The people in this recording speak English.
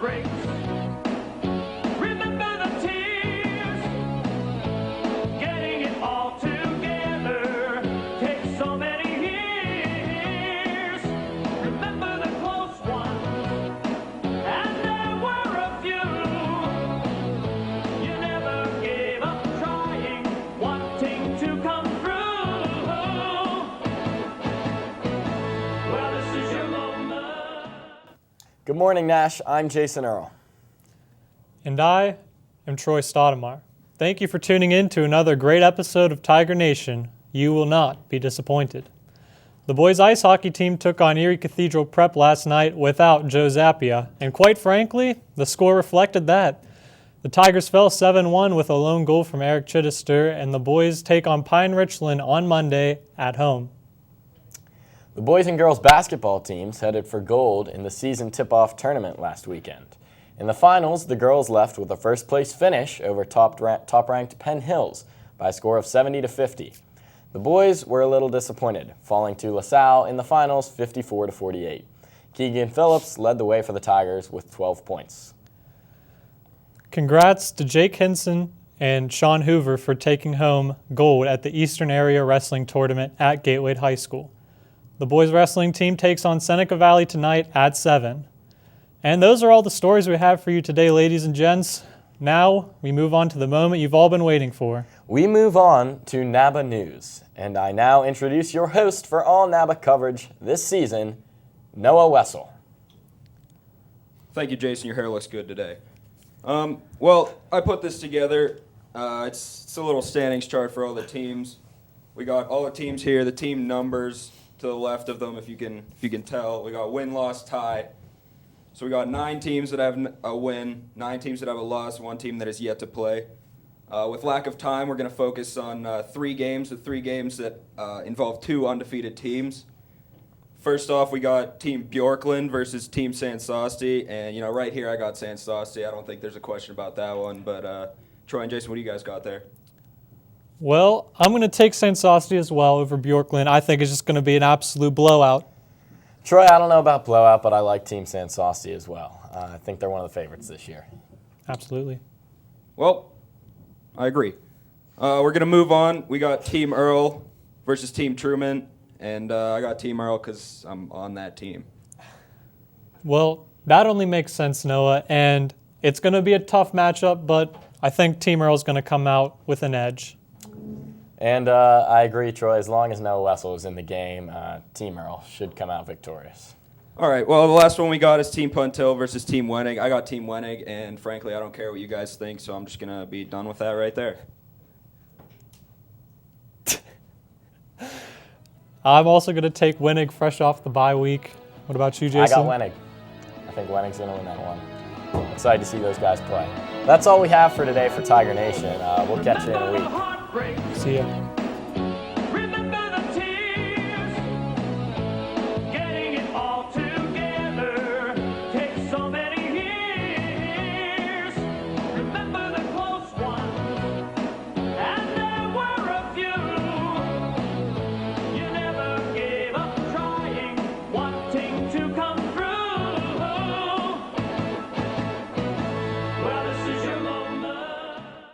heartbreaks. Remember the tears. Getting it all together takes so many years. Remember the close ones, and there were a few. You never gave up trying, wanting to come through. Well, this is your moment. Good morning, Nash. I'm Jason Earl. And I am Troy Stoudemire. Thank you for tuning in to another great episode of Tiger Nation. You will not be disappointed. The boys' ice hockey team took on Erie Cathedral Prep last night without Joe Zappia, and quite frankly, the score reflected that. The Tigers fell 7-1 with a lone goal from Eric Chittister, and the boys take on Pine Richland on Monday at home. The boys and girls basketball teams headed for gold in the season tip-off tournament last weekend. In the finals, the girls left with a first-place finish over top-ranked Penn Hills by a score of 70-50. The boys were a little disappointed, falling to LaSalle in the finals 54-48. Keegan Phillips led the way for the Tigers with 12 points. Congrats to Jake Hinson and Sean Hoover for taking home gold at the Eastern Area Wrestling Tournament at Gateway High School. The boys wrestling team takes on Seneca Valley tonight at 7. And those are all the stories we have for you today, ladies and gents. Now we move on to the moment you've all been waiting for. We move on to NABA News, and I now introduce your host for all NABA coverage this season, Noah Wessel. Thank you, Jason. Your hair looks good today. Well, I put this together. It's a little standings chart for all the teams. We got all the teams here, the team numbers to the left of them, if you can tell. We got win, loss, tie. So we got 9 teams that have a win, 9 teams that have a loss, 1 team that is yet to play. With lack of time, we're going to focus on 3 games, the 3 games that involve 2 undefeated teams. First off, we got Team Bjorklund versus Team Sansasti, and right here I got Sansasti. I don't think there's a question about that one, but Troy and Jason, what do you guys got there? Well, I'm going to take Sansasti as well over Bjorklund. I think it's just going to be an absolute blowout. Troy, I don't know about blowout, but I like Team Sansasti as well. I think they're one of the favorites this year. Absolutely. Well, I agree. We're going to move on. We got Team Earl versus Team Truman, and I got Team Earl because I'm on that team. Well, that only makes sense, Noah, and it's going to be a tough matchup, but I think Team Earl's going to come out with an edge. And I agree, Troy. As long as Noah Wessel is in the game, Team Earl should come out victorious. All right, well, the last one we got is Team Puntill versus Team Wenig. I got Team Wenig, and frankly, I don't care what you guys think, so I'm just going to be done with that right there. I'm also going to take Wenig fresh off the bye week. What about you, Jason? I got Wenig. I think Wenig's going to win that one. Excited to see those guys play. That's all we have for today for Tiger Nation. We'll catch you in a week. See ya.